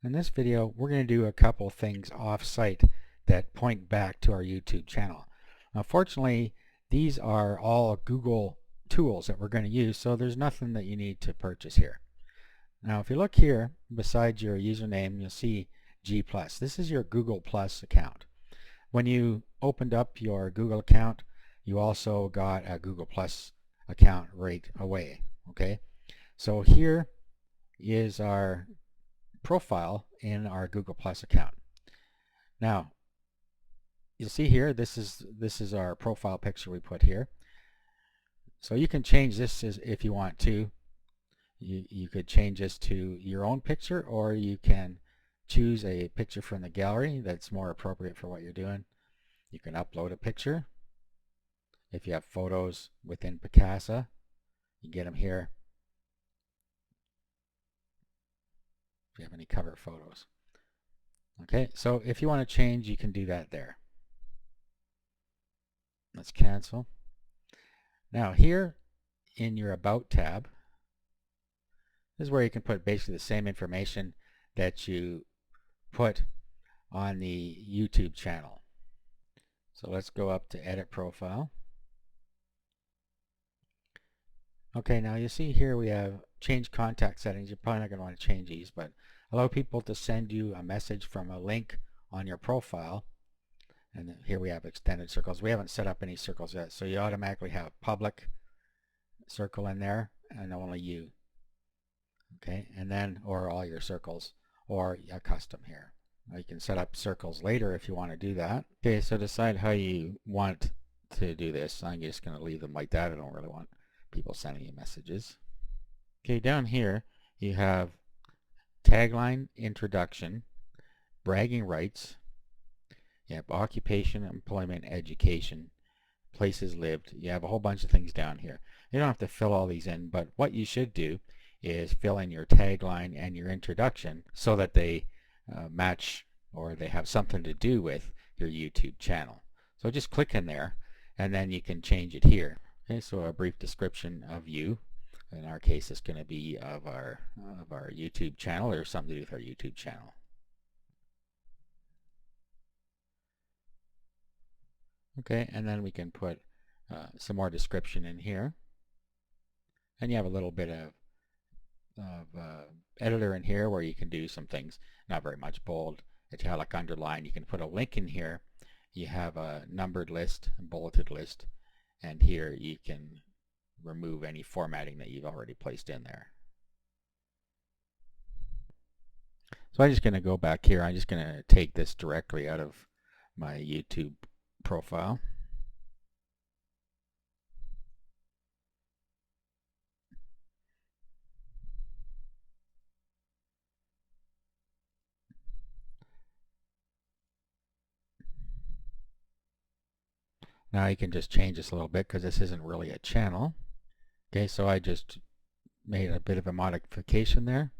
In this video, we're going to do a couple things off-site that point back to our YouTube channel. Now, fortunately, these are all Google tools that we're going to use, so there's nothing that you need to purchase here. Now, if you look here, beside your username, you'll see G+. This is your Google Plus account. When you opened up your Google account, you also got a Google Plus account right away. Okay, so here is our profile in our Google Plus account. Now, you'll see here, this is our profile picture we put here. So you can change this if you want to. You could change this to your own picture, or you can choose a picture from the gallery that's more appropriate for what you're doing. You can upload a picture. If you have photos within Picasa, you get them here. If you have any cover photos. Okay, so if you want to change, you can do that there. Let's cancel. Now here in your About tab, this is where you can put basically the same information that you put on the YouTube channel. So let's go up to Edit Profile. Okay, now you see here we have Change Contact Settings. You're probably not going to want to change these, but allow people to send you a message from a link on your profile. And here we have extended circles. We haven't set up any circles yet, so you automatically have public circle in there and only you. Okay, and then or all your circles, or a custom here. Now you can set up circles later if you want to do that. Okay, so decide how you want to do this. I'm just going to leave them like that. I don't really want people sending you messages. Okay, down here you have tagline, introduction, bragging rights. You have occupation, employment, education, places lived. You have a whole bunch of things down here. You don't have to fill all these in, but what you should do is fill in your tagline and your introduction so that they match, or they have something to do with your YouTube channel. So just click in there and then you can change it here. Okay, so a brief description of you. In our case, it's going to be of our YouTube channel, or something to do with our YouTube channel. Okay, and then we can put some more description in here. And you have a little bit of editor in here where you can do some things. Not very much. Bold, italic, underline. You can put a link in here. You have a numbered list, a bulleted list, and here you can remove any formatting that you've already placed in there. So I'm just going to go back here. I'm just going to take this directly out of my YouTube profile. Now you can just change this a little bit because this isn't really a channel. Okay, so I just made a bit of a modification there.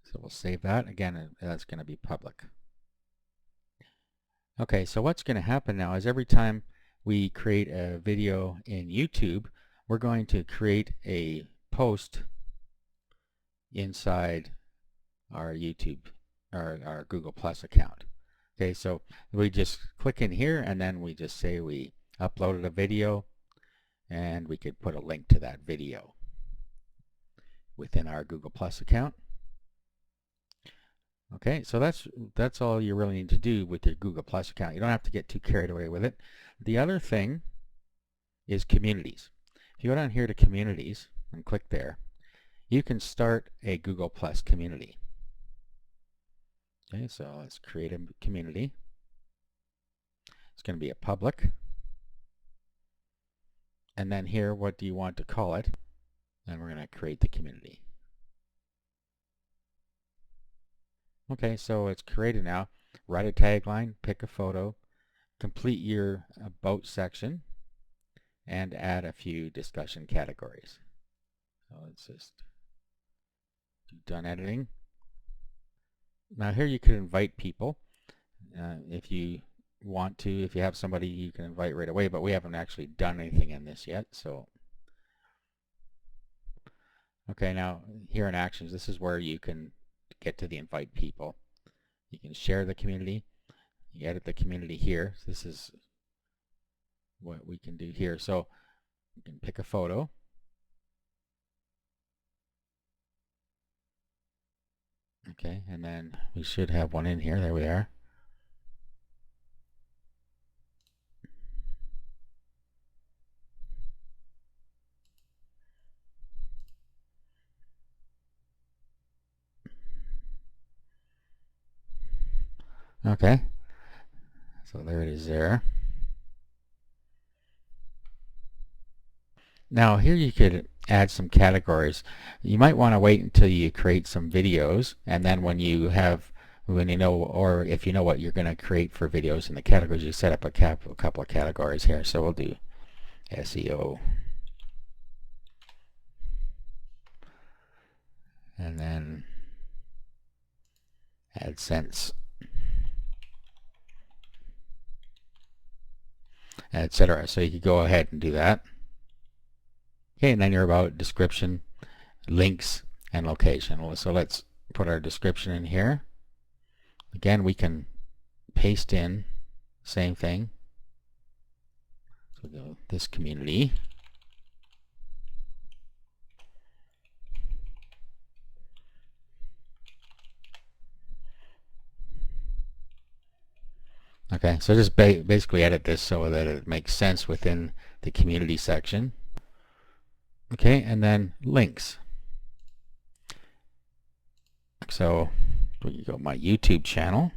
So we'll save that. Again, that's going to be public. Okay, so what's going to happen now is every time we create a video in YouTube, we're going to create a post inside our YouTube, our Google Plus account. Okay, so we just click in here and then we just say we uploaded a video, and we could put a link to that video within our Google Plus account. Okay, so that's all you really need to do with your Google Plus account. You don't have to get too carried away with it. The other thing is communities. If you go down here to communities and click there, you can start a Google Plus community. Okay, so let's create a community. It's going to be a public. And then here, what do you want to call it? And we're going to create the community. Okay, so it's created now. Write a tagline, pick a photo, complete your About section, and add a few discussion categories. So let's just do done editing. Now here you can invite people if you want to. If you have somebody you can invite right away, but we haven't actually done anything in this yet. So okay, now here in Actions, this is where you can get to the invite people. You can share the community. You edit the community here. So this is what we can do here. So you can pick a photo. Okay, and then we should have one in here. There we are. Okay, so there it is there. Now here you could add some categories. You might want to wait until you create some videos, and then when you know, or if you know what you're going to create for videos in the categories, you set up a couple of categories here. So we'll do SEO, and then AdSense, etc. So you could go ahead and do that. Okay, and then you're about description, links, and location. So let's put our description in here. Again, we can paste in, same thing. So we'll go this community. Okay, so just basically edit this so that it makes sense within the community section. Okay, and then links. So you go my YouTube channel.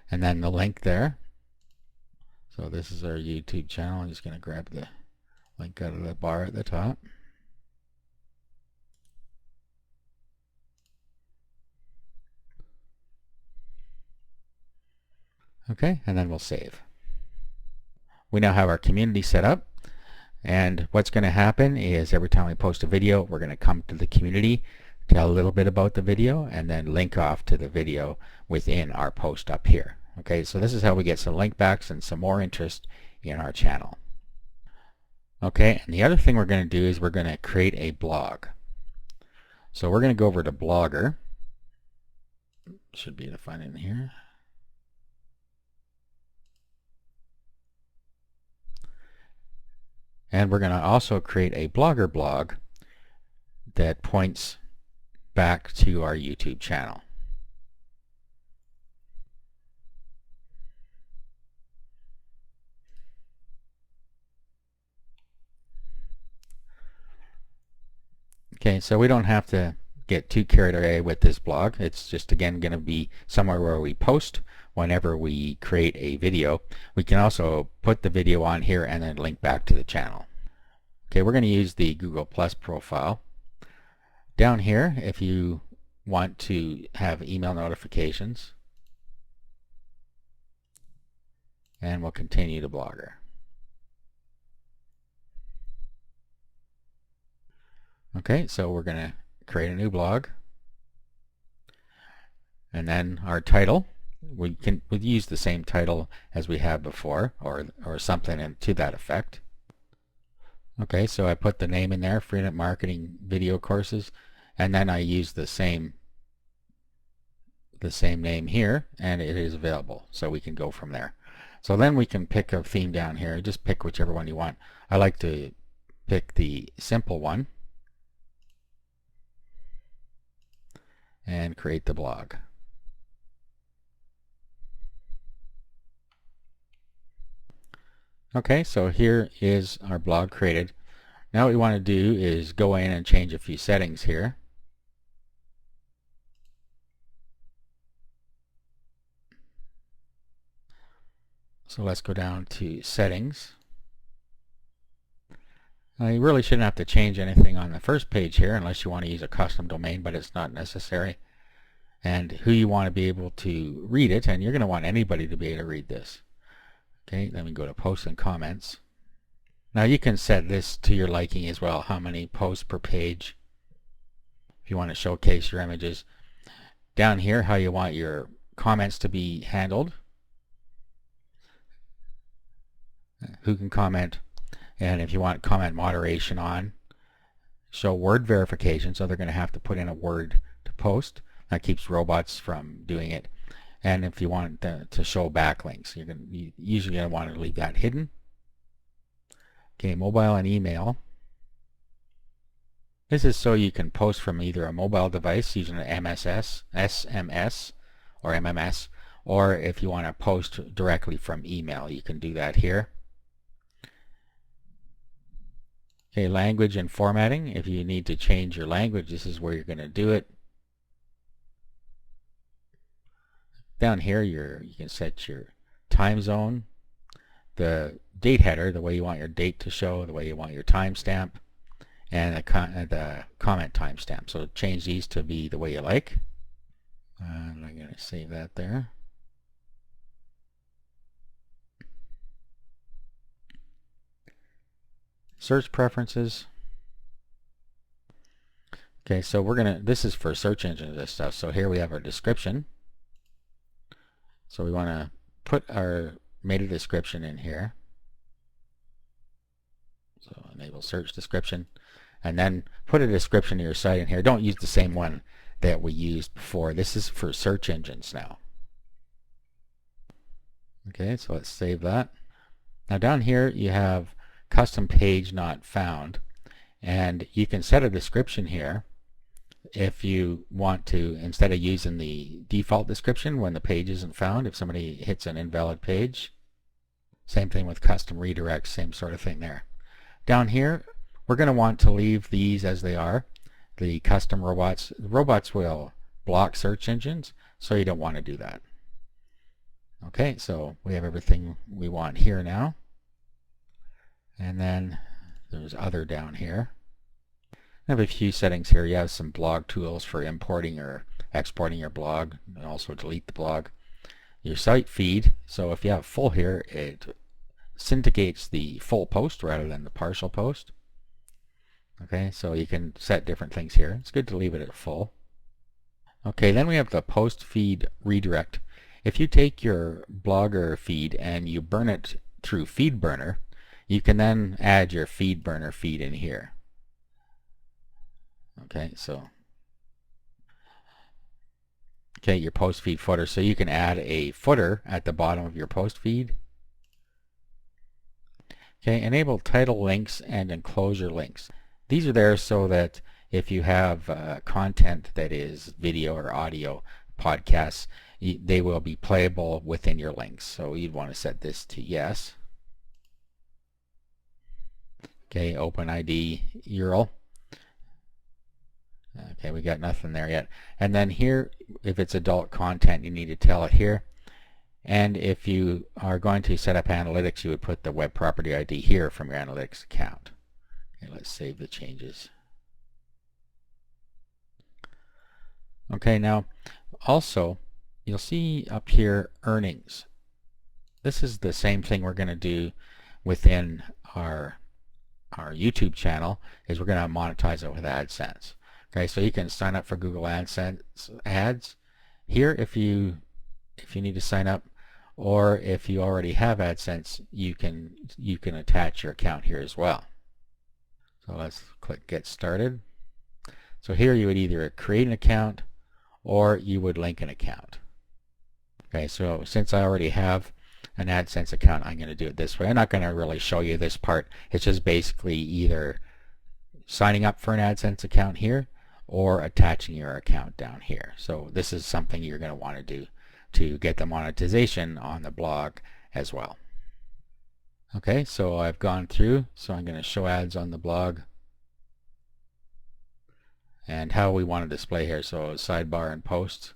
And then the link there. So this is our YouTube channel. I'm just going to grab the link out of the bar at the top. Okay, and then we'll save. We now have our community set up, and what's going to happen is every time we post a video, we're going to come to the community, tell a little bit about the video, and then link off to the video within our post up here. Okay, so this is how we get some link backs and some more interest in our channel. Okay, and the other thing we're going to do is we're going to create a blog. So we're going to go over to Blogger. Should be able to find it in here. And we're going to also create a Blogger blog that points back to our YouTube channel. Okay, so we don't have to get too carried away with this blog. It's just again going to be somewhere where we post whenever we create a video. We can also put the video on here and then link back to the channel. Okay, we're going to use the Google Plus profile. Down here, if you want to have email notifications, and we'll continue to Blogger. Okay, so we're going to create a new blog, and then our title, we'll use the same title as we have before, or something to that effect. Okay, so I put the name in there, Freenet Marketing Video Courses, and then I use the same name here, and it is available, so we can go from there. So then we can pick a theme down here. Just pick whichever one you want. I like to pick the simple one and create the blog. Okay, so here is our blog created. Now what we want to do is go in and change a few settings here. So let's go down to settings. Now you really shouldn't have to change anything on the first page here unless you want to use a custom domain, but it's not necessary. And who you want to be able to read it, and you're going to want anybody to be able to read this. Okay, then we go to posts and comments. Now you can set this to your liking as well, how many posts per page, if you want to showcase your images. Down here, how you want your comments to be handled. who can comment, and if you want comment moderation on, show word verification, so they're going to have to put in a word to post. That keeps robots from doing it. And if you want to show backlinks, you usually going to want to leave that hidden. Okay, mobile and email. This is so you can post from either a mobile device using an SMS or MMS, or if you want to post directly from email, you can do that here. Okay, language and formatting. If you need to change your language, this is where you're going to do it. Down here, you can set your time zone, the date header, the way you want your date to show, the way you want your timestamp, and the comment timestamp. So change these to be the way you like. And I'm going to save that there. Search preferences. Okay, so this is for search engine this stuff. So here we have our description. So we want to put our meta description in here. So enable search description, and then put a description of your site in here. Don't use the same one that we used before. This is for search engines now. Okay, so let's save that. Now down here you have custom page not found, and you can set a description here if you want to, instead of using the default description when the page isn't found, if somebody hits an invalid page. Same thing with custom redirects, same sort of thing there. Down here we're going to want to leave these as they are. The custom robots. Robots will block search engines, so you don't want to do that. Okay, so we have everything we want here now. And then there's other down here. I have a few settings here. You have some blog tools for importing or exporting your blog, and also delete the blog. Your site feed, so if you have full here, it syndicates the full post rather than the partial post. Okay, so you can set different things here. It's good to leave it at full. Okay, then we have the post feed redirect. If you take your Blogger feed and you burn it through FeedBurner, you can then add your FeedBurner feed in here. Okay, so your post feed footer. So you can add a footer at the bottom of your post feed. Okay, enable title links and enclosure links. These are there so that if you have content that is video or audio podcasts, they will be playable within your links. So you'd want to set this to yes. Okay, OpenID URL. Okay, we got nothing there yet. And then here, if it's adult content, you need to tell it here. And if you are going to set up analytics, you would put the web property ID here from your analytics account. Okay, let's save the changes. Okay, now also you'll see up here earnings. This is the same thing we're going to do within our YouTube channel, is we're going to monetize it with AdSense. Okay, so you can sign up for Google AdSense ads here if you need to sign up, or if you already have AdSense, you can attach your account here as well. So let's click Get Started. So here you would either create an account or you would link an account. Okay, so since I already have an AdSense account, I'm going to do it this way. I'm not going to really show you this part. It's just basically either signing up for an AdSense account here or attaching your account down here. So this is something you're going to want to do to get the monetization on the blog as well. Okay, so I've gone through, so I'm going to show ads on the blog and how we want to display here. So sidebar and posts,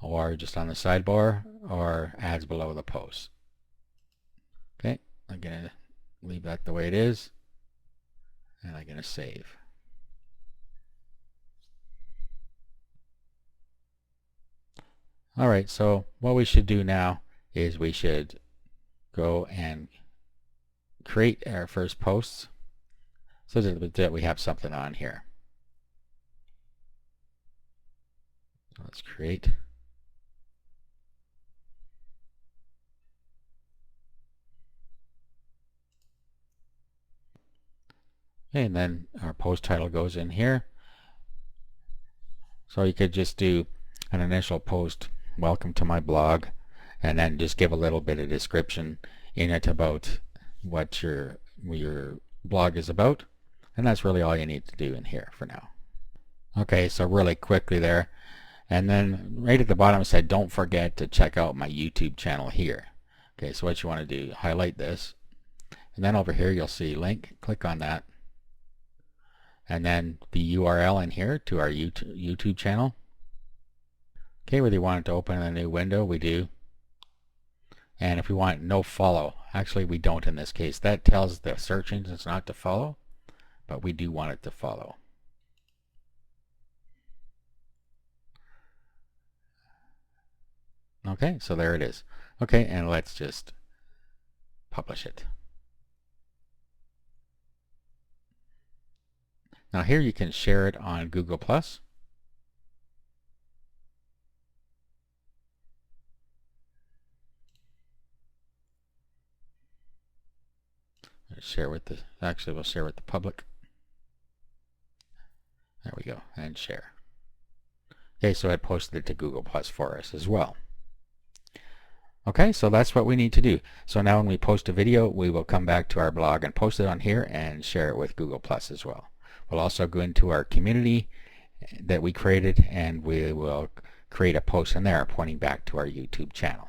or just on the sidebar, or ads below the post. Okay, I'm going to leave that the way it is, and I'm going to save. Alright, so what we should do now is we should go and create our first posts so that we have something on here. So let's create. Okay, and then our post title goes in here. So you could just do an initial post, welcome to my blog, and then just give a little bit of description in it about what your blog is about. And that's really all you need to do in here for now. Okay, so really quickly there. And then right at the bottom it said, don't forget to check out my YouTube channel here. Okay, so what you want to do, highlight this. And then over here you'll see link, click on that. And then the URL in here to our YouTube channel. Okay, whether you want it to open in a new window, we do. And if we want no follow, actually we don't in this case. That tells the search engines not to follow, but we do want it to follow. Okay, so there it is. Okay, and let's just publish it. Now here you can share it on Google+. Share with the, actually we'll share with the public. There we go, and share. Okay, so it posted it to Google+ for us as well. Okay, so that's what we need to do. So now when we post a video, we will come back to our blog and post it on here and share it with Google+ as well. We'll also go into our community that we created and we will create a post in there pointing back to our YouTube channel.